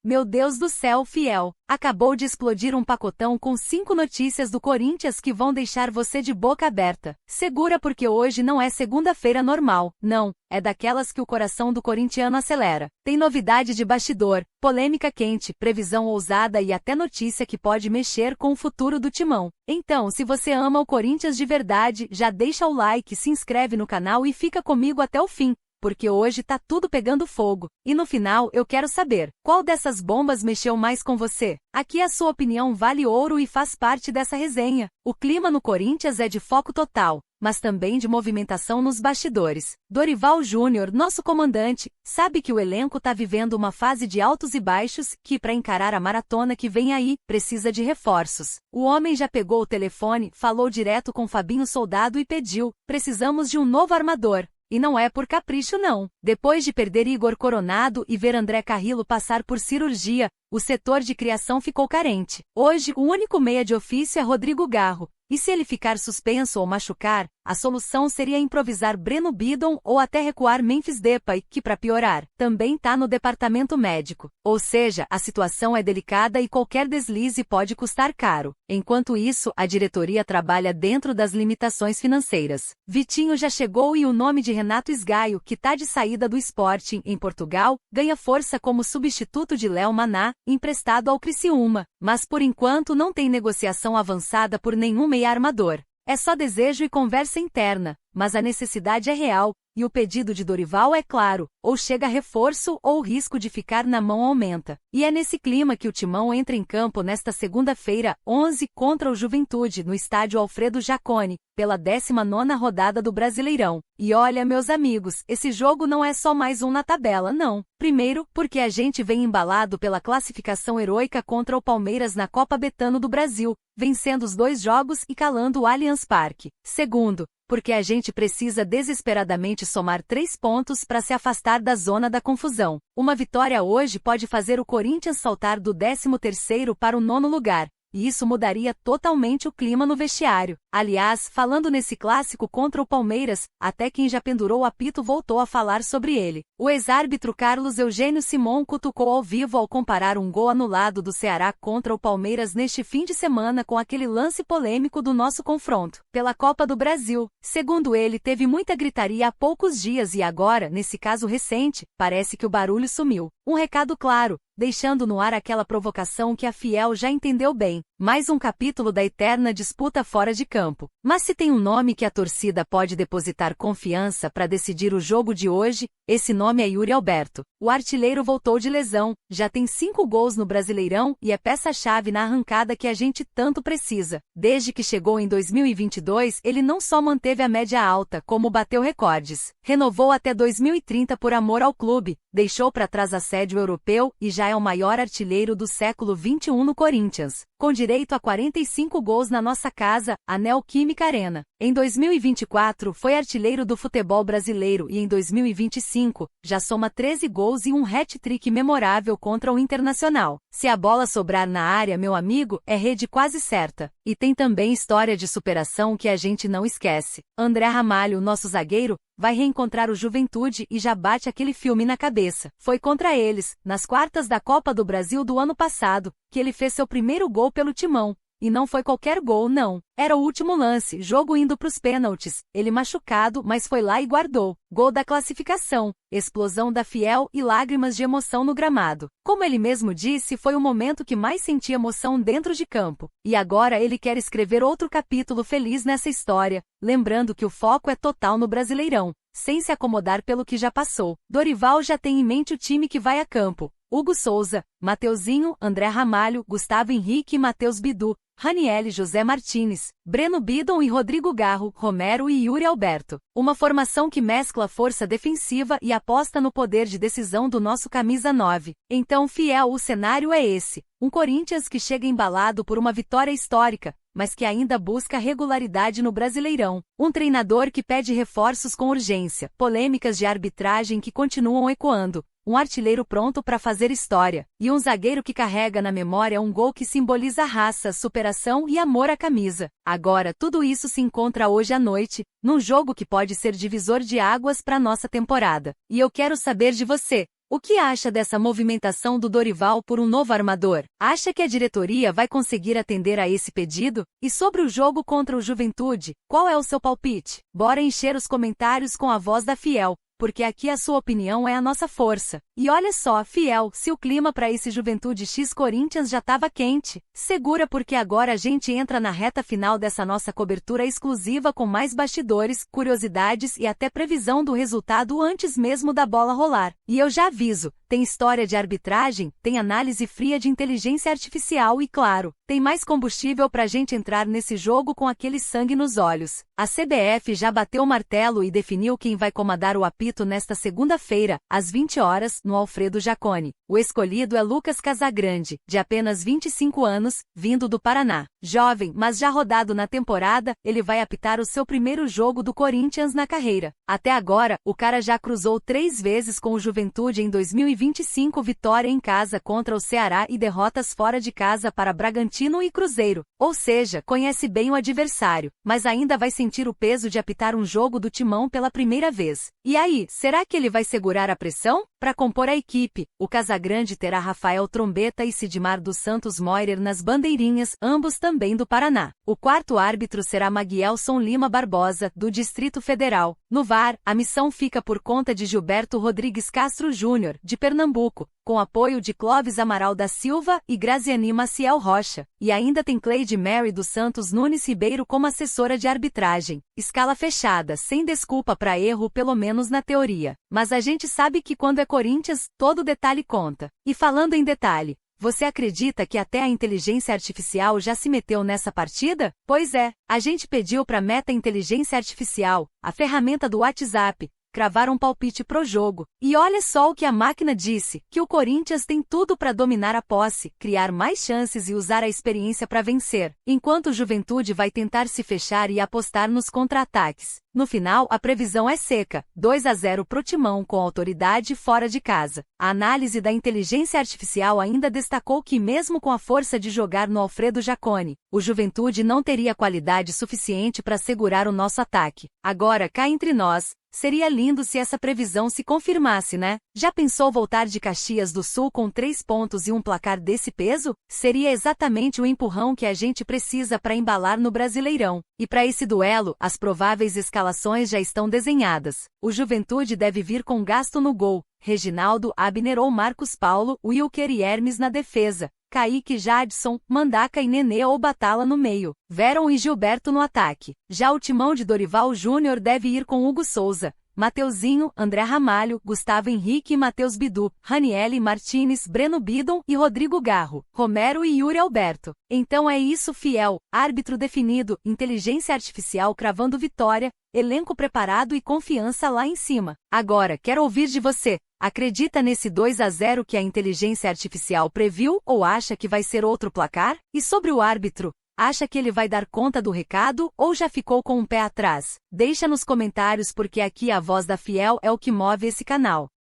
Meu Deus do céu, fiel! Acabou de explodir um pacotão com 5 notícias do Corinthians que vão deixar você de boca aberta. Segura porque hoje não é segunda-feira normal, não, é daquelas que o coração do corintiano acelera. Tem novidade de bastidor, polêmica quente, previsão ousada e até notícia que pode mexer com o futuro do Timão. Então, se você ama o Corinthians de verdade, já deixa o like, se inscreve no canal e fica comigo até o fim, porque hoje tá tudo pegando fogo. E no final eu quero saber, qual dessas bombas mexeu mais com você? Aqui a sua opinião vale ouro e faz parte dessa resenha. O clima no Corinthians é de foco total, mas também de movimentação nos bastidores. Dorival Júnior, nosso comandante, sabe que o elenco tá vivendo uma fase de altos e baixos que, para encarar a maratona que vem aí, precisa de reforços. O homem já pegou o telefone, falou direto com Fabinho Soldado e pediu: precisamos de um novo armador. E não é por capricho não. Depois de perder Igor Coronado e ver André Carrillo passar por cirurgia, o setor de criação ficou carente. Hoje, o único meia de ofício é Rodrigo Garro. E se ele ficar suspenso ou machucar, a solução seria improvisar Breno Bidon ou até recuar Memphis Depay, que para piorar, também tá no departamento médico. Ou seja, a situação é delicada e qualquer deslize pode custar caro. Enquanto isso, a diretoria trabalha dentro das limitações financeiras. Vitinho já chegou e o nome de Renato Esgaio, que tá de saída do Sporting, em Portugal, ganha força como substituto de Léo Maná, emprestado ao Criciúma. Mas por enquanto não tem negociação avançada por nenhum meia armador. É só desejo e conversa interna, mas a necessidade é real, e o pedido de Dorival é claro, ou chega reforço ou o risco de ficar na mão aumenta. E é nesse clima que o Timão entra em campo nesta segunda-feira, 11, contra o Juventude, no estádio Alfredo Jaconi, pela 19ª rodada do Brasileirão. E olha, meus amigos, esse jogo não é só mais um na tabela, não. Primeiro, porque a gente vem embalado pela classificação heroica contra o Palmeiras na Copa Betano do Brasil, vencendo os 2 jogos e calando o Allianz Parque. Segundo, porque a gente precisa desesperadamente somar 3 pontos para se afastar da zona da confusão. Uma vitória hoje pode fazer o Corinthians saltar do 13º para o 9º lugar, e isso mudaria totalmente o clima no vestiário. Aliás, falando nesse clássico contra o Palmeiras, até quem já pendurou o apito voltou a falar sobre ele. O ex-árbitro Carlos Eugênio Simon cutucou ao vivo ao comparar um gol anulado do Ceará contra o Palmeiras neste fim de semana com aquele lance polêmico do nosso confronto pela Copa do Brasil. Segundo ele, teve muita gritaria há poucos dias e agora, nesse caso recente, parece que o barulho sumiu. Um recado claro, deixando no ar aquela provocação que a fiel já entendeu bem. Mais um capítulo da eterna disputa fora de campo. Mas se tem um nome que a torcida pode depositar confiança para decidir o jogo de hoje, esse nome é Yuri Alberto. O artilheiro voltou de lesão, já tem 5 gols no Brasileirão e é peça-chave na arrancada que a gente tanto precisa. Desde que chegou em 2022, ele não só manteve a média alta, como bateu recordes. Renovou até 2030 por amor ao clube, deixou para trás assédio europeu e já é o maior artilheiro do século XXI no Corinthians, com direito a 45 gols na nossa casa, a Neoquímica Arena. Em 2024 foi artilheiro do futebol brasileiro e em 2025 já soma 13 gols e um hat-trick memorável contra o Internacional. Se a bola sobrar na área, meu amigo, é rede quase certa. E tem também história de superação que a gente não esquece. André Ramalho, nosso zagueiro, vai reencontrar o Juventude e já bate aquele filme na cabeça. Foi contra eles, nas quartas da Copa do Brasil do ano passado, que ele fez seu primeiro gol pelo Timão. E não foi qualquer gol não, era o último lance, jogo indo pros pênaltis, ele machucado, mas foi lá e guardou. Gol da classificação, explosão da fiel e lágrimas de emoção no gramado. Como ele mesmo disse, foi o momento que mais senti emoção dentro de campo. E agora ele quer escrever outro capítulo feliz nessa história, lembrando que o foco é total no Brasileirão, sem se acomodar pelo que já passou. Dorival já tem em mente o time que vai a campo. Hugo Souza, Mateuzinho, André Ramalho, Gustavo Henrique e Matheus Bidu, Raniel José Martínez, Breno Bidon e Rodrigo Garro, Romero e Yuri Alberto. Uma formação que mescla força defensiva e aposta no poder de decisão do nosso camisa 9. Então, fiel, o cenário é esse. Um Corinthians que chega embalado por uma vitória histórica, mas que ainda busca regularidade no Brasileirão. Um treinador que pede reforços com urgência, polêmicas de arbitragem que continuam ecoando. Um artilheiro pronto para fazer história, e um zagueiro que carrega na memória um gol que simboliza raça, superação e amor à camisa. Agora, tudo isso se encontra hoje à noite, num jogo que pode ser divisor de águas para nossa temporada. E eu quero saber de você. O que acha dessa movimentação do Dorival por um novo armador? Acha que a diretoria vai conseguir atender a esse pedido? E sobre o jogo contra o Juventude, qual é o seu palpite? Bora encher os comentários com a voz da Fiel, porque aqui a sua opinião é a nossa força. E olha só, Fiel, se o clima para esse Juventude X Corinthians já estava quente, segura porque agora a gente entra na reta final dessa nossa cobertura exclusiva com mais bastidores, curiosidades e até previsão do resultado antes mesmo da bola rolar. E eu já aviso, tem história de arbitragem, tem análise fria de inteligência artificial e, claro, tem mais combustível pra gente entrar nesse jogo com aquele sangue nos olhos. A CBF já bateu o martelo e definiu quem vai comandar o apito nesta segunda-feira, às 20 horas, no Alfredo Jaconi. O escolhido é Lucas Casagrande, de apenas 25 anos, vindo do Paraná. Jovem, mas já rodado na temporada, ele vai apitar o seu primeiro jogo do Corinthians na carreira. Até agora, o cara já cruzou 3 vezes com o Juventude em 2025, vitória em casa contra o Ceará e derrotas fora de casa para Bragantino e Cruzeiro. Ou seja, conhece bem o adversário, mas ainda vai sentir o peso de apitar um jogo do Timão pela primeira vez. E aí, será que ele vai segurar a pressão? Para compor a equipe, o Casagrande terá Rafael Trombeta e Sidmar dos Santos Moirer nas bandeirinhas, ambos também do Paraná. O quarto árbitro será Maguielson Lima Barbosa, do Distrito Federal. No VAR, a missão fica por conta de Gilberto Rodrigues Castro Júnior, de Pernambuco, com apoio de Clóvis Amaral da Silva e Graziani Maciel Rocha. E ainda tem Cleide Mary dos Santos Nunes Ribeiro como assessora de arbitragem. Escala fechada, sem desculpa para erro, pelo menos na teoria. Mas a gente sabe que quando é Corinthians, todo detalhe conta. E falando em detalhe, você acredita que até a inteligência artificial já se meteu nessa partida? Pois é, a gente pediu para Meta Inteligência Artificial, a ferramenta do WhatsApp, cravar um palpite pro jogo. E olha só o que a máquina disse, que o Corinthians tem tudo para dominar a posse, criar mais chances e usar a experiência para vencer, enquanto o Juventude vai tentar se fechar e apostar nos contra-ataques. No final, a previsão é seca, 2-0 pro Timão com autoridade fora de casa. A análise da inteligência artificial ainda destacou que mesmo com a força de jogar no Alfredo Jaconi, o Juventude não teria qualidade suficiente para segurar o nosso ataque. Agora, cá entre nós, seria lindo se essa previsão se confirmasse, né? Já pensou voltar de Caxias do Sul com 3 pontos e um placar desse peso? Seria exatamente o empurrão que a gente precisa para embalar no Brasileirão. E para esse duelo, as prováveis escalações já estão desenhadas. O Juventude deve vir com Gasto no gol, Reginaldo, Abner ou Marcos Paulo, Wilker e Hermes na defesa, Kaique, Jadson, Mandaca e Nenê ou Batala no meio, Veron e Gilberto no ataque. Já o timão de Dorival Júnior deve ir com Hugo Souza, Mateuzinho, André Ramalho, Gustavo Henrique e Matheus Bidu, Raniele Martínez, Breno Bidon e Rodrigo Garro, Romero e Yuri Alberto. Então é isso, Fiel, árbitro definido, inteligência artificial cravando vitória, elenco preparado e confiança lá em cima. Agora, quero ouvir de você. Acredita nesse 2-0 que a inteligência artificial previu ou acha que vai ser outro placar? E sobre o árbitro, acha que ele vai dar conta do recado ou já ficou com um pé atrás? Deixa nos comentários porque aqui a voz da Fiel é o que move esse canal.